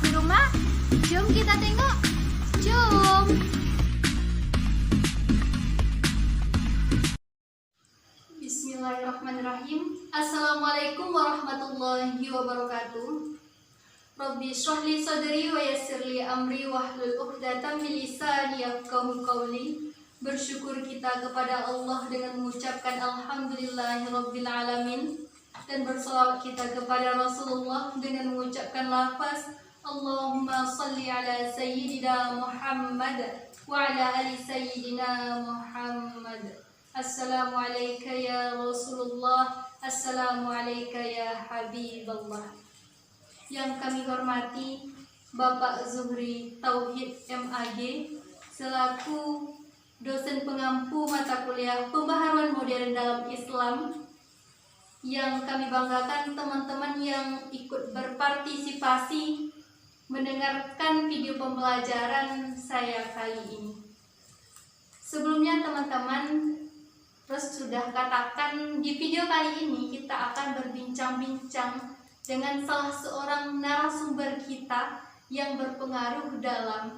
di rumah? Jom kita tengok. Jom. Bismillahirrahmanirrahim. Assalamualaikum warahmatullahi wabarakatuh. Rabbi shrah li sadri wa yassir li amri wahlul 'uqdatam min lisani yafqahu qawli. Bersyukur kita kepada Allah dengan mengucapkan alhamdulillahirabbil alamin, dan bersalawat kita kepada Rasulullah dengan mengucapkan lafaz Allahumma salli ala sayyidina Muhammad wa ala ali sayyidina Muhammad. Assalamualaikum ya Rasulullah, assalamualaikum ya Habiballah. Yang kami hormati Bapak Zuhri Tauhid MAG selaku dosen pengampu mata kuliah Pembaharuan Modern dalam Islam. Yang kami banggakan teman-teman yang ikut berpartisipasi mendengarkan video pembelajaran saya kali ini. Sebelumnya teman-teman, Ros sudah katakan di video kali ini kita akan berbincang-bincang dengan salah seorang narasumber kita yang berpengaruh dalam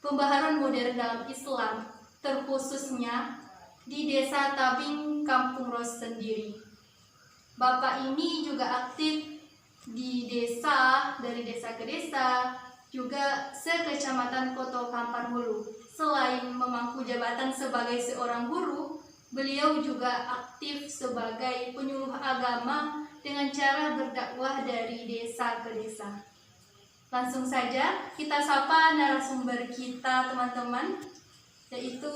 pembaharuan modern dalam Islam, terkhususnya di Desa Tabing, Kampung Ros sendiri. Bapak ini juga aktif di desa, dari desa ke desa, juga sekecamatan Koto Kampar Hulu. Selain memangku jabatan sebagai seorang guru, beliau juga aktif sebagai penyuluh agama dengan cara berdakwah dari desa ke desa. Langsung saja kita sapa narasumber kita teman-teman, yaitu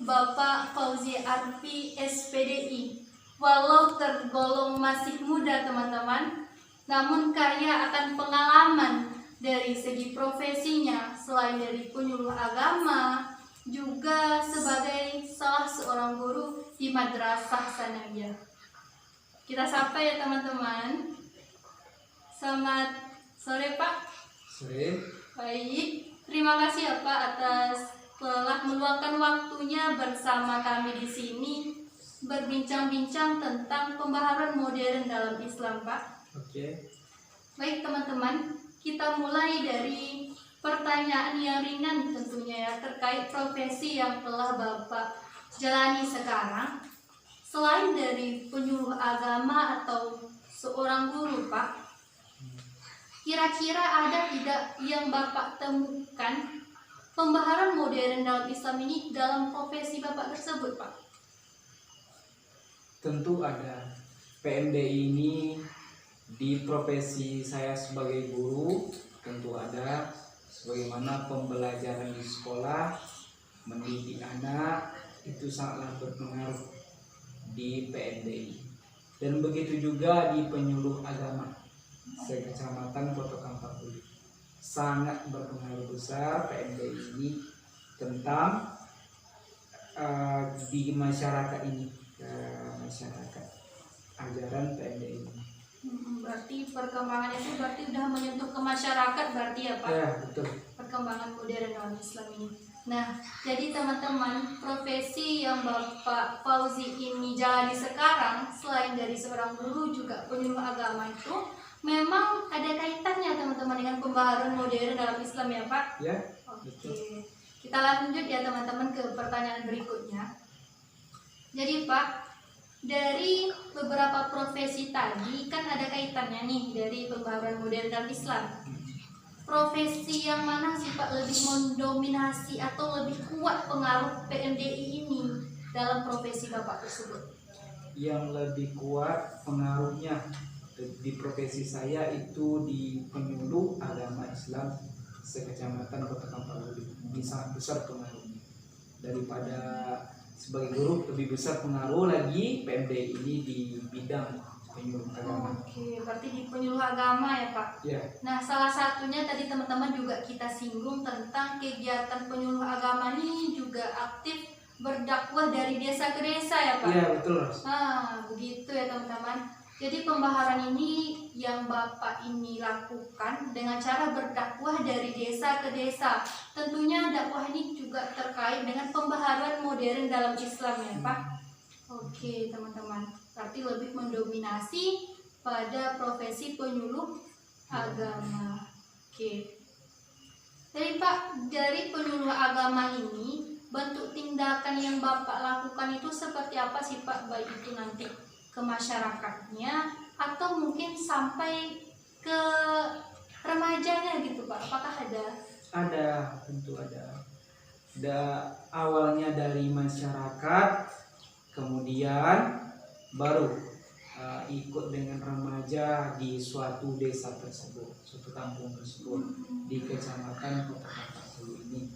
Bapak Fauzi Arfi SPDI. Walau tergolong masih muda teman-teman, namun kaya akan pengalaman dari segi profesinya. Selain dari penyuluh agama, juga sebagai salah seorang guru di madrasah sanawiyah. Kita sapa ya teman-teman. Selamat sore Pak. Sore. Baik, terima kasih ya Pak atas telah meluangkan waktunya bersama kami di sini berbincang-bincang tentang pembaharuan modern dalam Islam, Pak. Oke. Baik teman-teman, kita mulai dari pertanyaan yang ringan tentunya ya, terkait profesi yang telah Bapak jalani sekarang. Selain dari penyuluh agama atau seorang guru, Pak, kira-kira ada tidak yang Bapak temukan pembaharuan modern dalam Islam ini dalam profesi Bapak tersebut, Pak? Tentu ada. PMDI ini di profesi saya sebagai guru tentu ada, sebagaimana pembelajaran di sekolah, mendidik anak itu sangatlah berpengaruh di PMDI. Dan begitu juga di penyuluh agama sekecamatan Koto Kampar Hulu. Sangat berpengaruh besar PMDI ini tentang di masyarakat ini, masyarakat ajaran PMDI ini. Berarti perkembangannya itu berarti udah menyentuh ke masyarakat berarti ya Pak? Ya, betul. Perkembangan modern dalam Islam ini. Nah, jadi teman-teman, profesi yang Bapak Fauzi ini jalani sekarang, selain dari seorang guru juga penyuluh agama, itu memang ada kaitannya teman-teman dengan pembaharuan modern dalam Islam ya Pak? Ya, Oke. betul. Kita lanjut ya teman-teman ke pertanyaan berikutnya. Jadi Pak, dari beberapa profesi tadi kan ada kaitannya nih dari pembaharuan modern dalam Islam. Profesi yang mana sih Pak lebih mendominasi atau lebih kuat pengaruh PMDI ini dalam profesi Bapak tersebut? Yang lebih kuat pengaruhnya di profesi saya itu di penyuluh agama Islam sekecamatan Kota Kampar Hulu. Ini sangat besar pengaruhnya. Daripada sebagai guru lebih besar pengaruh lagi PMDI ini di bidang penyuluh agama. Oke, berarti di penyuluh agama ya Pak? Ya. Nah, salah satunya tadi teman-teman juga kita singgung tentang kegiatan penyuluh agama ini juga aktif berdakwah dari desa ke desa ya Pak? Iya, betul. Nah, begitu ya teman-teman. Jadi pembaharuan ini yang Bapak ini lakukan dengan cara berdakwah dari desa ke desa. Tentunya dakwah ini juga terkait dengan pembaharuan modern dalam Islam ya Pak? Oke teman-teman, berarti lebih mendominasi pada profesi penyuluh agama. Oke. Jadi Pak, dari penyuluh agama ini, bentuk tindakan yang Bapak lakukan itu seperti apa sih Pak? Baik itu nanti ke masyarakatnya atau mungkin sampai ke remajanya gitu Pak? Apakah ada? Ada, tentu ada. Awalnya dari masyarakat, kemudian baru ikut dengan remaja di suatu desa tersebut, suatu kampung tersebut di kecamatan Kota Kampar ini.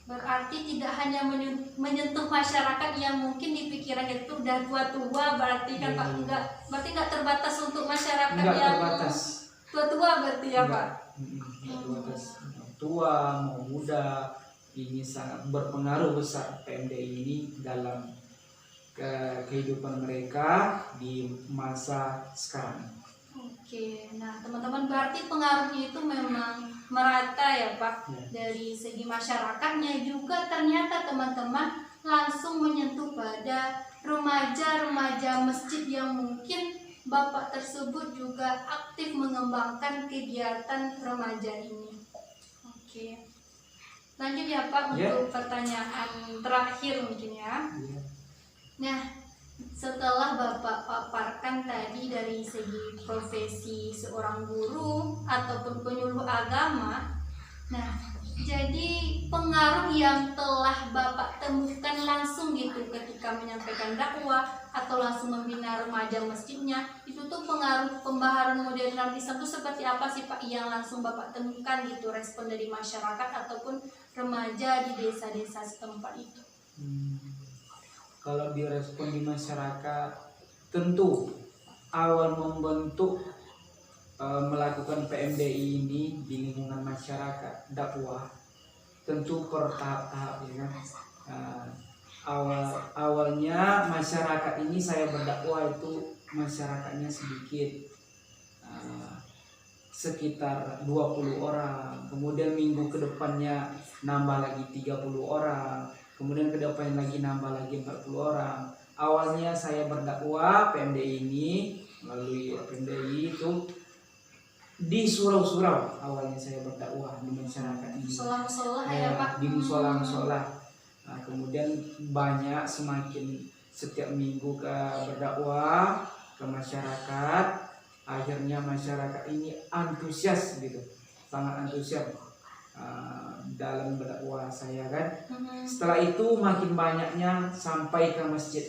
Berarti tidak hanya menyentuh masyarakat yang mungkin di pikiran itu udah tua-tua, berarti kan Pak enggak, berarti nggak terbatas untuk masyarakat Enggak yang terbatas. tua-tua berarti ya Pak? Enggak terbatas. Mau tua, mau muda, ini sangat berpengaruh besar PMDI ini dalam kehidupan mereka di masa sekarang. Oke, nah teman-teman berarti pengaruhnya itu memang merata ya Pak, Ya. dari segi masyarakatnya juga ternyata teman-teman langsung menyentuh pada remaja-remaja masjid yang mungkin Bapak tersebut juga aktif mengembangkan kegiatan remaja ini. Oke, lanjut ya Pak Ya. untuk pertanyaan terakhir mungkin ya. Ya. Nah, setelah Bapak paparkan tadi dari segi profesi seorang guru ataupun penyuluh agama, nah, jadi pengaruh yang telah Bapak temukan langsung gitu ketika menyampaikan dakwah atau langsung membina remaja masjidnya, itu tuh pengaruh pembaharuan modern dalam Islam itu seperti apa sih Pak yang langsung Bapak temukan gitu respon dari masyarakat ataupun remaja di desa-desa setempat itu? Kalau direspon di masyarakat, tentu awal membentuk melakukan PMDI ini di lingkungan masyarakat dakwah, tentu bertahap-tahap ya kan. Awalnya masyarakat ini saya berdakwah itu masyarakatnya sedikit, sekitar 20 orang, kemudian minggu kedepannya nambah lagi 30 orang, kemudian kedepannya lagi nambah lagi 40 orang. Awalnya saya berdakwah PMDI ini melalui PMDI itu di surau-surau. Awalnya saya berdakwah di masyarakat ini. Musola-musola ya Pak? Di musola-musola. Nah, kemudian banyak semakin setiap minggu berdakwah ke masyarakat. Akhirnya masyarakat ini antusias gitu, sangat antusias dalam berdakwah saya kan. Setelah itu makin banyaknya sampai ke masjid.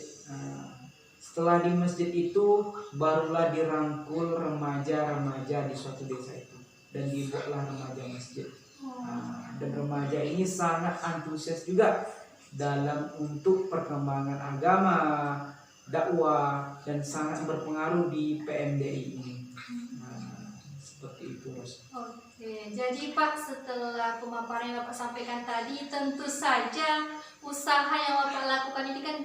Setelah di masjid itu barulah dirangkul remaja-remaja di suatu desa itu dan dibuatlah remaja masjid. Dan remaja ini sangat antusias juga dalam untuk perkembangan agama, dakwah, dan sangat berpengaruh di PMDI ini. Seperti itu Mas. Oke, jadi Pak setelah pemaparan yang Bapak sampaikan tadi, tentu saja usaha yang Bapak lakukan ini kan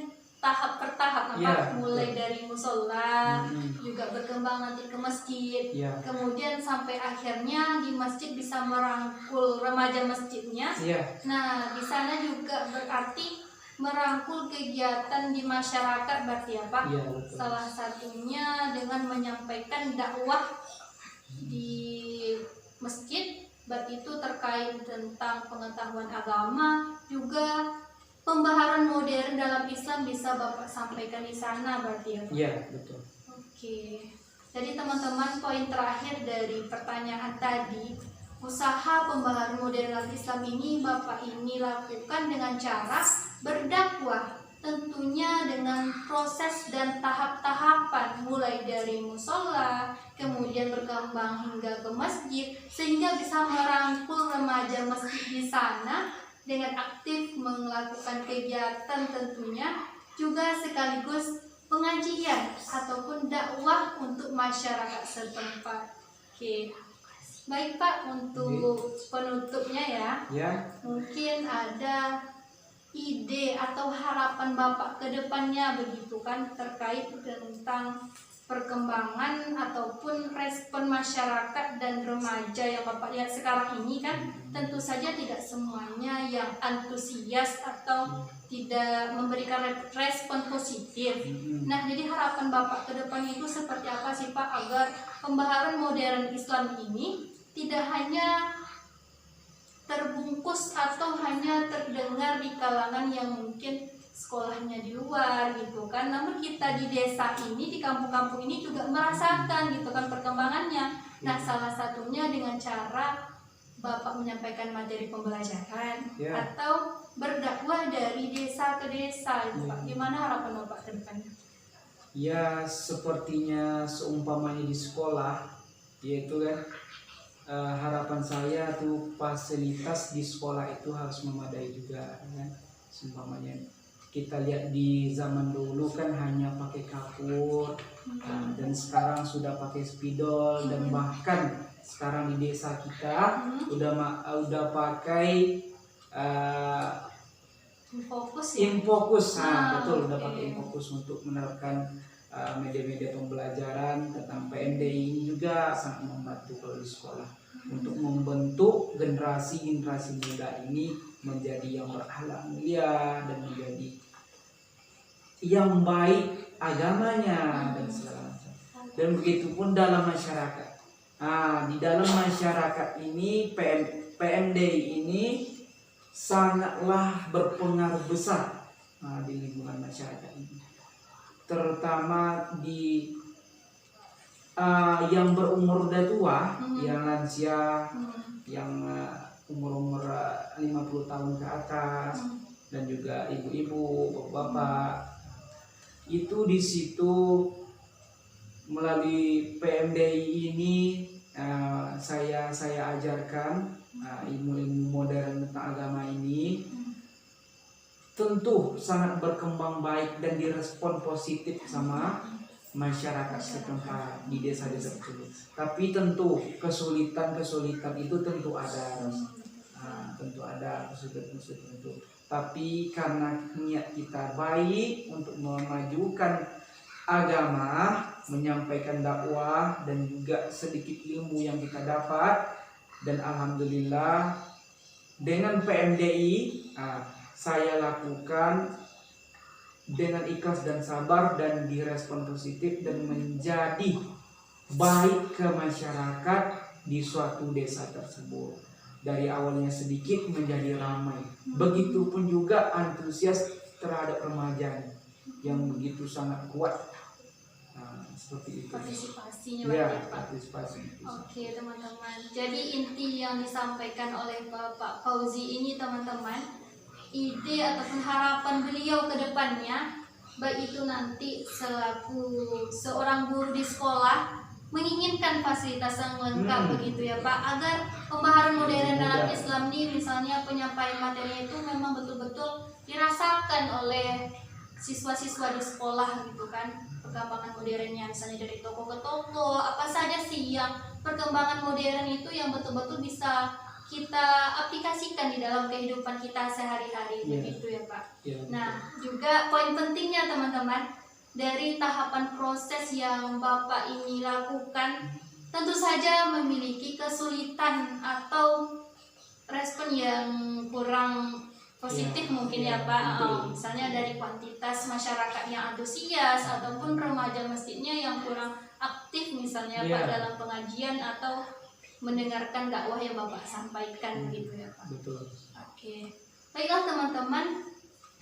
tahap per tahap, Ya, mulai ya. dari musola, juga berkembang nanti ke masjid, Ya. kemudian sampai akhirnya di masjid bisa merangkul remaja masjidnya. Ya. Nah, di sana juga berarti merangkul kegiatan di masyarakat berarti ya Pak. Ya, betul. Salah satunya dengan menyampaikan dakwah di masjid, baik itu terkait tentang pengetahuan agama, juga pembaharuan modern dalam Islam bisa Bapak sampaikan di sana berarti ya Pak? Iya, betul. Oke, jadi teman-teman poin terakhir dari pertanyaan tadi, usaha pembaharuan modern dalam Islam ini Bapak ini lakukan dengan cara berdakwah, tentunya dengan proses dan tahap-tahapan mulai dari musola, kemudian berkembang hingga ke masjid, sehingga bisa merangkul remaja masjid di sana dengan aktif melakukan kegiatan tentunya, juga sekaligus pengajian ataupun dakwah untuk masyarakat setempat. Oke, baik Pak, untuk penutupnya ya, Ya. mungkin ada ide atau harapan Bapak ke depannya begitu kan terkait tentang perkembangan ataupun respon masyarakat dan remaja yang Bapak lihat sekarang ini kan tentu saja tidak semuanya yang antusias atau tidak memberikan respon positif. Nah, jadi harapan Bapak ke depan itu seperti apa sih Pak agar pembaharuan modern Islam ini tidak hanya terbungkus atau hanya terdengar di kalangan yang mungkin sekolahnya di luar gitu kan. Namun kita di desa ini, di kampung-kampung ini juga merasakan gitu kan perkembangannya. Nah, salah satunya dengan cara Bapak menyampaikan materi pembelajaran atau berdakwah dari desa ke desa gitu, Pak. Gimana harapan Bapak ke depannya? Ya, sepertinya seumpamanya di sekolah, yaitu kan harapan saya tuh fasilitas di sekolah itu harus memadai juga kan. Seumpamanya kita lihat di zaman dulu kan hanya pakai kapur, dan sekarang sudah pakai spidol, dan bahkan sekarang di desa kita udah pakai Fokus ya? Infokus. Betul, udah oke. pakai Infokus untuk menerapkan media-media pembelajaran tentang PMDI ini juga sangat membantu kalau di sekolah untuk membentuk generasi muda ini menjadi yang berakhlak mulia dan menjadi yang baik agamanya dan segala macam. Dan begitu pun dalam masyarakat. Di dalam masyarakat ini PMDI ini sangatlah berpengaruh besar di lingkungan masyarakat ini, terutama di yang berumur udah tua, yang lansia, yang umur 50 tahun ke atas, dan juga ibu-ibu, bapak-bapak. Itu di situ melalui PMDI ini saya ajarkan ilmu-ilmu modern tentang agama ini, tentu sangat berkembang baik dan direspon positif sama masyarakat setempat di desa-desa tersebut. Tapi tentu kesulitan itu tentu ada, tentu ada kesulitan itu. Tapi karena niat kita baik untuk memajukan agama, menyampaikan dakwah, dan juga sedikit ilmu yang kita dapat, dan alhamdulillah dengan PMDI saya lakukan dengan ikhlas dan sabar dan direspon positif dan menjadi baik ke masyarakat di suatu desa tersebut. Dari awalnya sedikit menjadi ramai. Begitupun juga antusias terhadap remaja yang begitu sangat kuat. Seperti itu. Partisipasinya Ya, banyak, Pak. partisipasi. Oke, teman-teman. Jadi inti yang disampaikan oleh Bapak Fauzi ini, teman-teman, ide ataupun harapan beliau ke depannya, baik itu nanti selaku seorang guru di sekolah menginginkan fasilitas yang lengkap begitu ya Pak, agar pembaharuan modern dalam Islam ini, misalnya penyampaian materinya itu memang betul-betul dirasakan oleh siswa-siswa di sekolah gitu kan, perkembangan modernnya, misalnya dari toko ke toko, apa saja sih yang perkembangan modern itu yang betul-betul bisa kita aplikasikan di dalam kehidupan kita sehari-hari, begitu ya Pak. Nah, juga poin pentingnya teman-teman, dari tahapan proses yang Bapak ini lakukan tentu saja memiliki kesulitan atau respon yang kurang positif mungkin ya Pak. Misalnya dari kuantitas masyarakat yang antusias ataupun remaja masjidnya yang kurang aktif misalnya Pak dalam pengajian atau mendengarkan dakwah yang Bapak sampaikan gitu ya Pak. Betul. Oke. Baiklah teman-teman,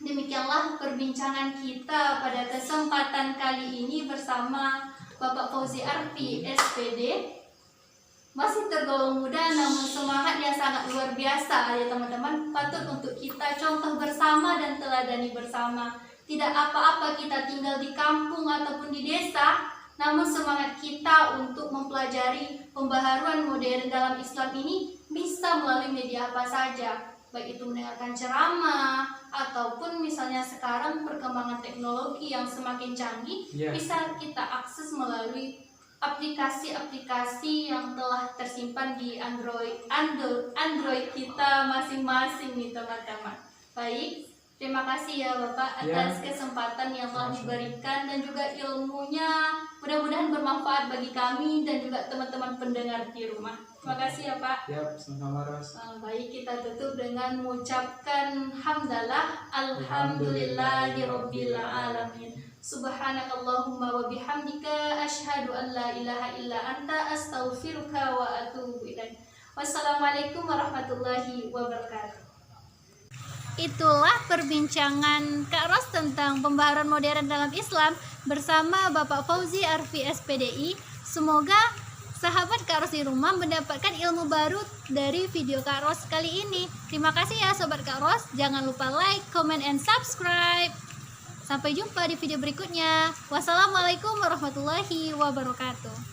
demikianlah perbincangan kita pada kesempatan kali ini bersama Bapak Fauzi Arfi SPD. Masih tergolong muda namun semangatnya sangat luar biasa ya teman-teman. Patut untuk kita contoh bersama dan teladani bersama. Tidak apa-apa kita tinggal di kampung ataupun di desa, namun semangat kita untuk mempelajari pembaharuan modern dalam Islam ini bisa melalui media apa saja, baik itu mendengarkan ceramah ataupun misalnya sekarang perkembangan teknologi yang semakin canggih, bisa kita akses melalui aplikasi-aplikasi yang telah tersimpan di Android kita masing-masing nih teman-teman. Baik, terima kasih ya Bapak atas kesempatan yang telah diberikan dan juga ilmunya mudah-mudahan bermanfaat bagi kami dan juga teman-teman pendengar di rumah. Terima kasih ya Pak. Sama-sama Ros. Baik, kita tutup dengan mengucapkan hamdalah alhamdulillahirabbil alamin. Subhanakallahumma wa bihamdika asyhadu an la ilaha illa anta astaghfiruka wa atubu ilaik. Wassalamualaikum warahmatullahi wabarakatuh. Itulah perbincangan Kak Ros tentang pembaharuan modern dalam Islam bersama Bapak Fauzi Arfi SPDI. Semoga sahabat Kak Ros di rumah mendapatkan ilmu baru dari video Kak Ros kali ini. Terima kasih ya Sobat Kak Ros. Jangan lupa like, comment, and subscribe. Sampai jumpa di video berikutnya. Wassalamualaikum warahmatullahi wabarakatuh.